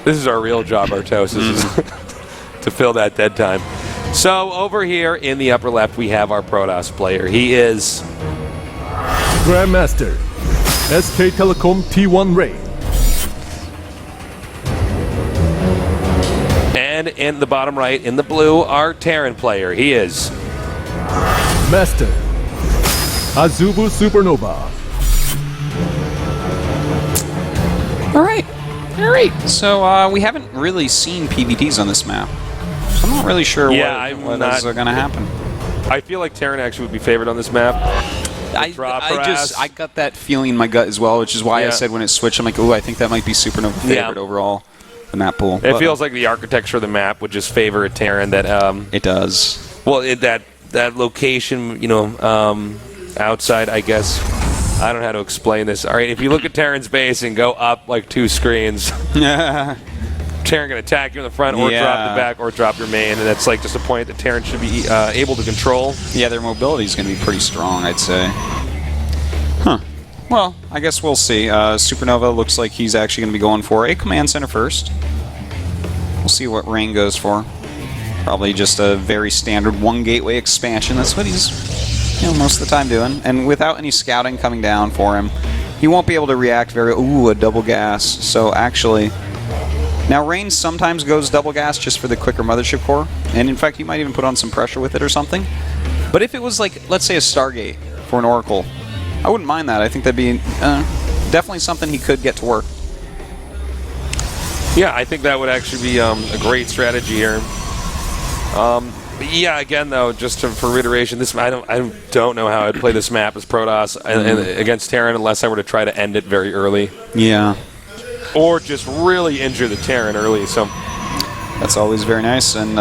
This is our real job, Artos, is to fill that dead time. So over here in the upper left, we have our Protoss player. He is Grandmaster, SK Telecom T1 Ray. And in the bottom right, in the blue, our Terran player. He is Master, Azubu SuperNova. All right. All right. So we haven't really seen PBTs on this map. So I'm not really sure what is going to happen. I feel like Terran actually would be favored on this map. I got that feeling in my gut as well, which is why I said when it switched, I'm like, ooh, I think that might be SuperNova favored overall. The map pool. It feels like the architecture of the map would just favor a Terran that it does. Well, that location, you know, outside, I guess. I don't know how to explain this. All right, if you look at Terran's base and go up like 2 screens, Terran can attack you in the front or drop the back or drop your main, and that's like just a point that Terran should be able to control. Yeah, their mobility is going to be pretty strong, I'd say. Huh. Well, I guess we'll see. SuperNova looks like he's actually going to be going for a command center first. We'll see what Rain goes for. Probably just a very standard 1 gateway expansion. That's what he's most of the time doing. And without any scouting coming down for him, he won't be able to react very... Ooh, a double gas. So actually... Now, Rain sometimes goes double gas just for the quicker mothership core. And in fact, he might even put on some pressure with it or something. But if it was like, let's say a Stargate for an Oracle, I wouldn't mind that. I think that'd be definitely something he could get to work. Yeah, I think that would actually be a great strategy here. But yeah, again though, just for reiteration, this I don't know how I'd play this map as Protoss and against Terran unless I were to try to end it very early. Yeah. Or just really injure the Terran early. So that's always very nice. And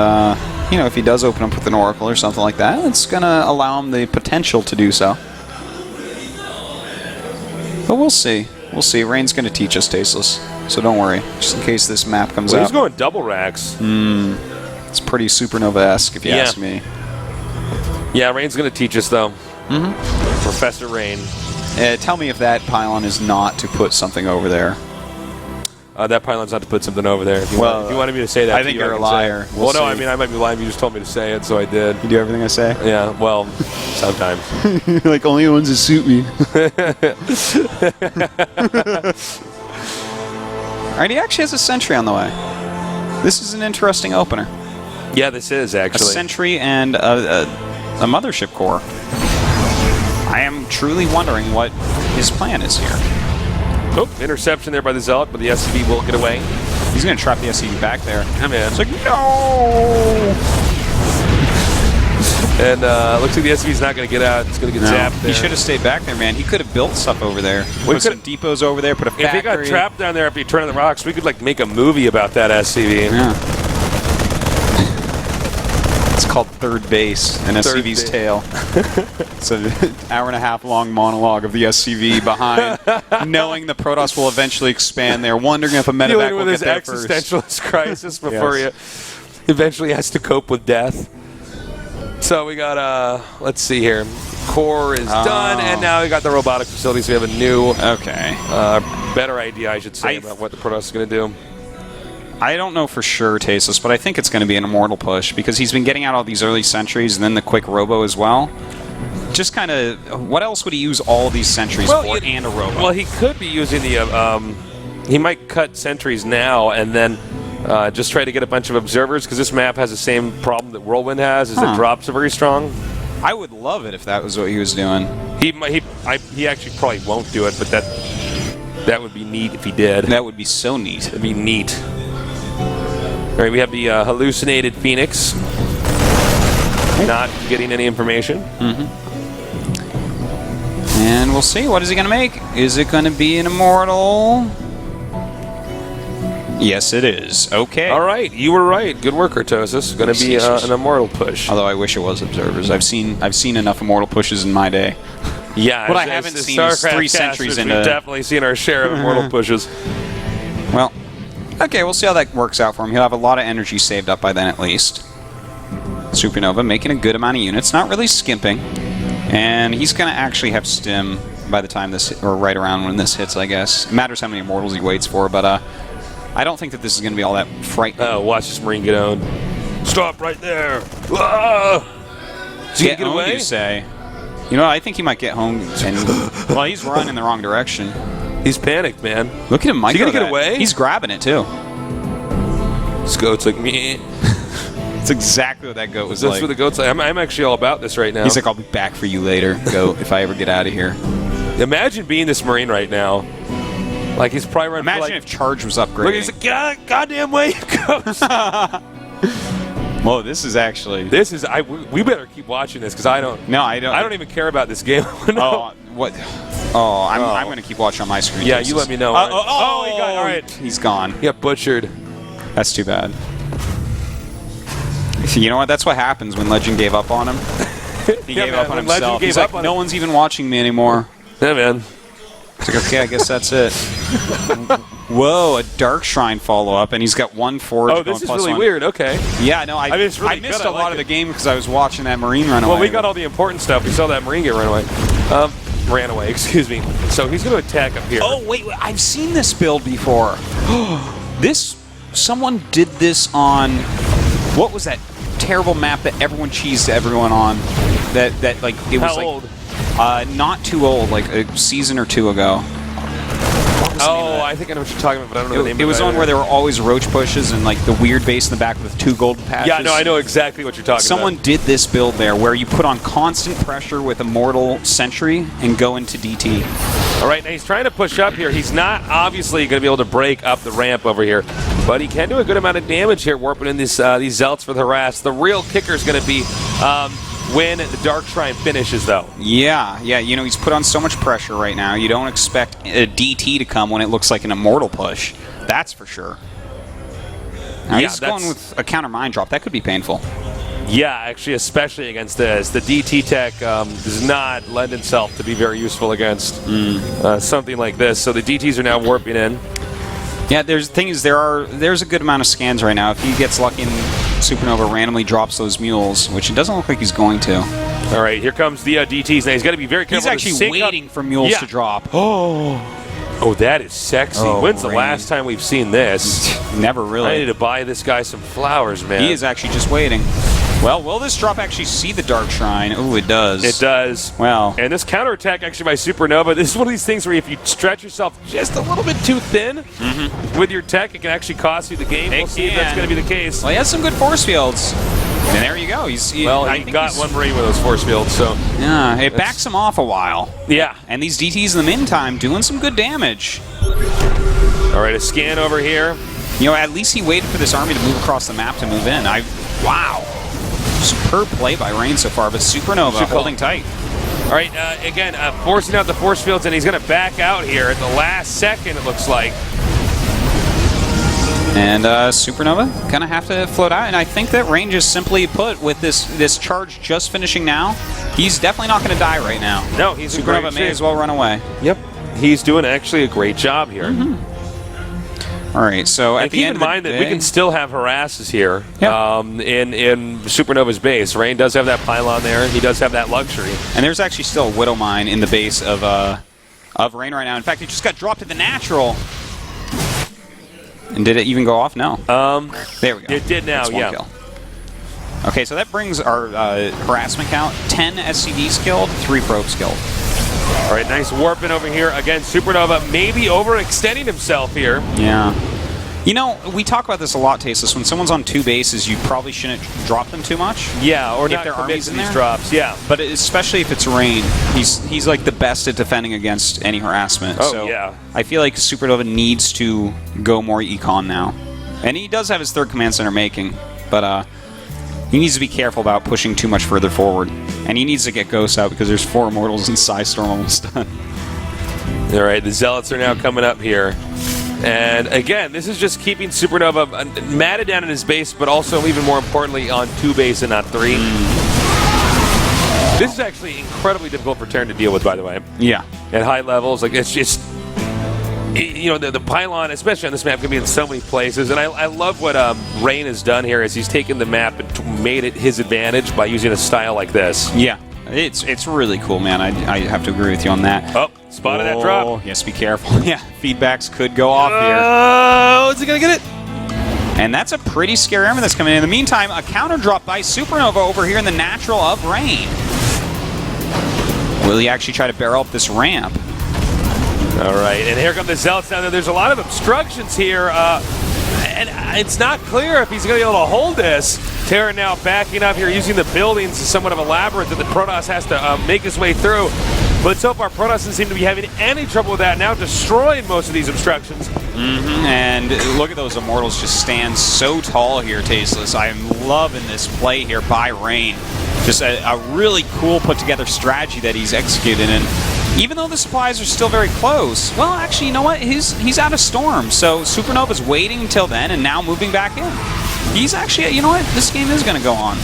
you know, if he does open up with an Oracle or something like that, it's gonna allow him the potential to do so. But we'll see. We'll see. Rain's gonna teach us Tasteless, so don't worry. Just in case this map comes out. He's going double racks. It's pretty SuperNova-esque, if you ask me. Yeah, Rain's going to teach us, though. Professor Rain. Tell me if that pylon is not to put something over there. That pylon's not to put something over there. If you wanted me to say that, I think you're a liar. Well, no, I mean, I might be lying. You just told me to say it, so I did. You do everything I say? Yeah, well, sometimes. Like, only the ones that suit me. All right, he actually has a sentry on the way. This is an interesting opener. Yeah, this is, actually. A sentry and a mothership core. I am truly wondering what his plan is here. Oh, interception there by the Zealot, but the SCV will get away. He's going to trap the SCV back there. Yeah, man. It's like, no! And looks like the SCV's not going to get out. It's going to get zapped there. He should have stayed back there, man. He could have built stuff over there. Put some depots over there, put a factory. If he got trapped down there after he turned on the rocks, we could like make a movie about that SCV. Yeah. It's called Third Base, an SCV's tale. It's an hour-and-a-half long monologue of the SCV behind, knowing the Protoss will eventually expand there, wondering if a medevac will get there first. Dealing with his existentialist crisis before he eventually has to cope with death. So we got, let's see here. Core is done, and now we got the robotic facility, so we have a new, better idea, I should say, about what the Protoss is going to do. I don't know for sure, Tasteless, but I think it's going to be an Immortal push, because he's been getting out all these early sentries and then the quick robo as well. Just kind of, what else would he use all these sentries for and a robo? Well, he could be using the, he might cut sentries now and then just try to get a bunch of observers, because this map has the same problem that Whirlwind has, is that drops are very strong. I would love it if that was what he was doing. He actually probably won't do it, but that would be neat if he did. That would be so neat. It'd be neat. All right, we have the hallucinated Phoenix. Not getting any information. And we'll see. What is he going to make? Is it going to be an Immortal? Yes, it is. Okay. All right, you were right. Good work, Artosis. Going to be an Immortal push. Although I wish it was Observers. I've seen enough Immortal pushes in my day. Yeah. What I haven't seen is 3 sentries into... We've definitely seen our share of Immortal pushes. Well, okay, we'll see how that works out for him. He'll have a lot of energy saved up by then at least. SuperNova making a good amount of units, not really skimping. And he's going to actually have stim by the time this, or right around when this hits, I guess. It matters how many Immortals he waits for, but I don't think that this is going to be all that frightening. Oh, watch this Marine get owned. Stop right there. Ah! Is he Get gonna get owned, away? you say? You know, I think he might get home. And, well, he's running in the wrong direction. He's panicked, man. Look at him, Mike. Is he gonna get away? He's grabbing it too. This goat's like me. That's exactly what that goat was That's like. what the goat's like. I'm actually all about this right now. He's like, I'll be back for you later, goat, if I ever get out of here. Imagine being this Marine right now. Like he's probably running. Imagine for like, if Charge was upgraded. look, he's like, goddamn way it goes. Whoa, this is actually. This is we better keep watching this because I don't. No, I don't. I don't even care about this game. No. Oh, what? Oh, I'm going to keep watching on my screen. Yeah, you let me know. Right? Oh, he got all right. He's gone. He got butchered. That's too bad. You know what? That's what happens when Legend gave up on him. He Yeah, gave man, up on when Legend himself. gave He's up like, on no him. one's even watching me anymore. Yeah, man. It's like, okay, I guess that's it. Whoa, a Dark Shrine follow-up, and he's got one forge. Oh, this is going really +1. weird. Okay. Yeah, no, I mean, it's really missed good. I a lot like of the it. game because I was watching that Marine run away. Well, we got all the important stuff. We saw that Marine get run away. Ran away, excuse me. So he's going to attack up here. Oh, wait, I've seen this build before. Someone did this on, what was that terrible map that everyone cheesed everyone on? That like, it was How like, old? not too old, like a season or two ago. Oh, I think I know what you're talking about, but I don't know the name of it. It was on where there were always roach pushes and like the weird base in the back with 2 golden patches. Yeah, no, I know exactly what you're talking Someone about. did this build there where you put on constant pressure with Immortal Sentry and go into DT. All right, now he's trying to push up here. He's not obviously going to be able to break up the ramp over here, but he can do a good amount of damage here, warping in these Zealots for the harass. The real kicker is going to be when the Dark Shrine finishes, though. Yeah, you know, he's put on so much pressure right now. You don't expect a DT to come when it looks like an Immortal push. That's for sure. Now Yeah, he's going with a counter mine drop. That could be painful. Yeah, actually, especially against this. The DT tech does not lend itself to be very useful against something like this. So the DTs are now warping in. Yeah, the thing is, there's a good amount of scans right now. If he gets lucky and SuperNova randomly drops those mules, which it doesn't look like he's going to. All right, here comes the DTs. Now he's got to be very careful. He's actually waiting for mules to drop. Oh, that is sexy. Oh, When's the Rain. last time we've seen this? Never I need really. to buy this guy some flowers, man. He is actually just waiting. Well, will this drop actually see the Dark Shrine? Oh, it does. It does. Well. And this counterattack actually by SuperNova, this is one of these things where if you stretch yourself just a little bit too thin with your tech, it can actually cost you the game. We'll see if that's going to be the case. Well, he has some good force fields. And there you go. He got one Marine with those force fields, so. Yeah, it backs him off a while. Yeah. And these DTs in the meantime doing some good damage. All right, a scan over here. You know, at least he waited for this army to move across the map to move in. Wow. Superb play by Rain so far, but SuperNova holding tight. All right, again, forcing out the force fields, and he's going to back out here at the last second, it looks like. And SuperNova going to have to float out, and I think that Rain just simply put, with this charge just finishing now, he's definitely not going to die right now. No, he's in great SuperNova may shape. as well run away. Yep. He's doing actually a great job here. All right, so And at the keep end in of mind the that day, we can still have harasses here Yeah. in SuperNova's base. Rain does have that pylon there. He does have that luxury. and there's actually still a Widow Mine in the base of Rain right now. In fact, it just got dropped at the natural. And did it even go off? No. There we go. It did now, That's one yeah. kill. Okay, so that brings our harassment count. 10 SCVs killed, 3 probes killed. All right, nice warping over here. Again, SuperNova maybe overextending himself here. Yeah. You know, we talk about this a lot, Tasteless. When someone's on 2 bases, you probably shouldn't drop them too much. Yeah, or If not their commit army's to in these there? drops. Yeah. But especially if it's Rain, he's like the best at defending against any harassment. Oh, so yeah. I feel like SuperNova needs to go more econ now. And he does have his 3rd command center making, but he needs to be careful about pushing too much further forward. And he needs to get Ghosts out because there's 4 Immortals and Psystorm almost done. All right, the Zealots are now coming up here. And again, this is just keeping SuperNova matted down in his base, but also, even more importantly, on 2 base and not 3. This is actually incredibly difficult for Terran to deal with, by the way. Yeah. At high levels, like it's just, you know, the pylon, especially on this map, can be in so many places. And I love what Rain has done here, is he's taken the map and made it his advantage by using a style like this. Yeah. it's really cool, man. I have to agree with you on that. Oh, spotted that drop. Yes, be careful. Yeah, feedbacks could go off here. Oh, is he going to get it? And that's a pretty scary armor that's coming in. In the meantime, a counter drop by SuperNova over here in the natural of Rain. Will he actually try to barrel up this ramp? All right, and here come the Zealots down there. There's a lot of obstructions here, and it's not clear if he's going to be able to hold this. Terran now backing up here, using the buildings as somewhat of a labyrinth that the Protoss has to make his way through. But so far, Protoss doesn't seem to be having any trouble with that, now destroying most of these obstructions. And look at those Immortals just stand so tall here, Tasteless. I am loving this play here by Rain. Just a really cool put-together strategy that he's executed. And even though the supplies are still very close, well, actually, you know what? He's out of Storm. So SuperNova's waiting until then and now moving back in. He's actually, you know what? This game is going to go on.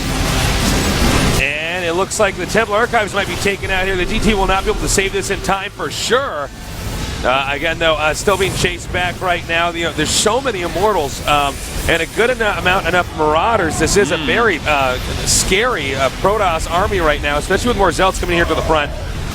And it looks like the Temple Archives might be taken out here. The DT will not be able to save this in time for sure. Again, though, still being chased back right now. There's so many Immortals and a good amount enough Marauders. This is a very scary Protoss army right now, especially with more Zealots coming here to the front.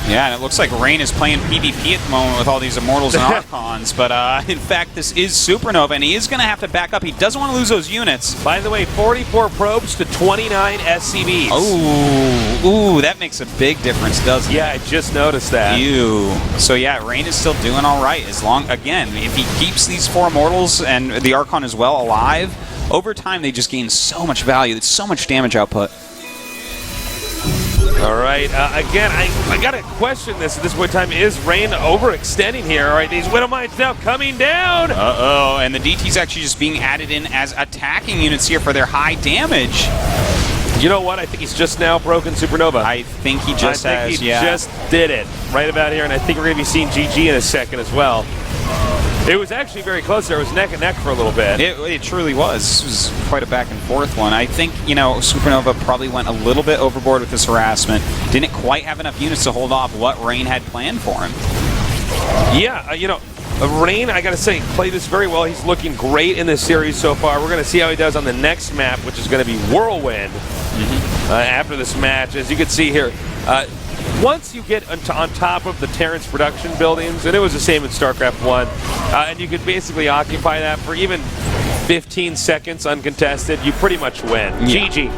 Yeah, and it looks like Rain is playing PvP at the moment with all these Immortals and Archons, but in fact, this is SuperNova, and he is going to have to back up. He doesn't want to lose those units. By the way, 44 probes to 29 SCVs. Ooh, that makes a big difference, doesn't it? Yeah, I just noticed that. Ew. So yeah, Rain is still doing all right, as long, again, if he keeps these 4 Immortals and the Archon as well alive, over time they just gain so much value, it's so much damage output. All right, again, I got to question this at this point in time. Is Rain overextending here? All right, these Widow Mines now coming down. Uh-oh, and the DT's actually just being added in as attacking units here for their high damage. You know what? I think he's just now broken SuperNova. I think he just has, he just did it right about here, and I think we're going to be seeing GG in a second as well. It was actually very close there. It was neck and neck for a little bit. It truly was. This was quite a back and forth one. I think, you know, SuperNova probably went a little bit overboard with this harassment. Didn't quite have enough units to hold off what Rain had planned for him. Yeah, you know, Rain, I got to say, played this very well. He's looking great in this series so far. We're going to see how he does on the next map, which is going to be Whirlwind after this match. As you can see here, once you get on top of the Terrans production buildings, and it was the same in StarCraft 1, and you could basically occupy that for even 15 seconds uncontested, you pretty much win. Yeah. GG.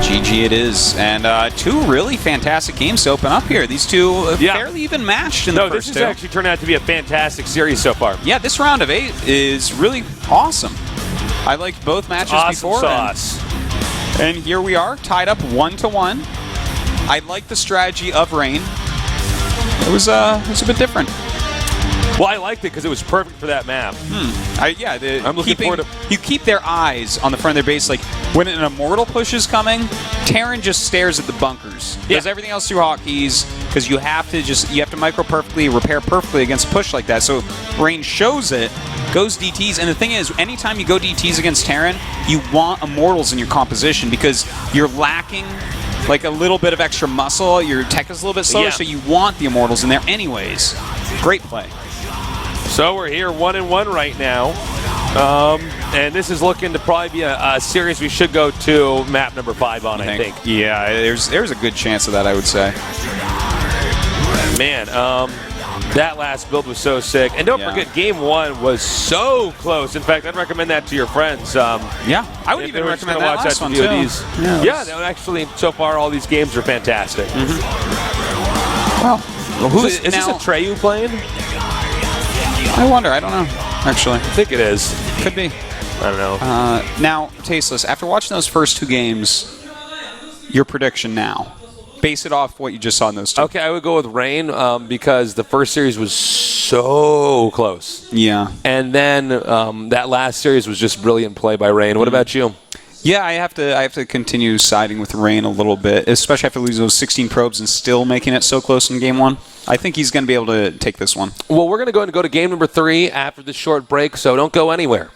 GG it is. And 2 really fantastic games to open up here. These 2 fairly even matched in the first 2. No, this has actually turned out to be a fantastic series so far. Yeah, this round of 8 is really awesome. I liked both matches before. Sauce. And here we are, tied up 1-1. I like the strategy of Rain. It was a bit different. Well, I liked it because it was perfect for that map. I'm looking forward to. You keep their eyes on the front of their base. Like when an Immortal push is coming, Terran just stares at the bunkers. Does everything else through hotkeys because you have to micro perfectly, repair perfectly against push like that. So Rain shows it, goes DTs, and the thing is, anytime you go DTs against Terran, you want Immortals in your composition because you're lacking like a little bit of extra muscle. Your tech is a little bit slower, so you want the Immortals in there anyways. Great play. So we're here 1-1 right now. And this is looking to probably be a series we should go to map number 5 on, I think. Yeah, there's a good chance of that, I would say. Man, that last build was so sick. And don't forget, Game 1 was so close. In fact, I'd recommend that to your friends. I would even recommend that last one, too. Yeah, actually, so far, all these games are fantastic. Well, is this a Treyu playing? I wonder. I don't know, actually. I think it is. Could be. I don't know. Now, Tasteless, after watching those first 2 games, your prediction now. Base it off what you just saw in those 2. Okay, I would go with Rain because the first series was so close. Yeah. And then that last series was just brilliant play by Rain. What about you? Yeah, I have to continue siding with Rain a little bit, especially after losing those 16 probes and still making it so close in Game 1. I think he's going to be able to take this one. Well, we're going to go to game number 3 after this short break, so don't go anywhere.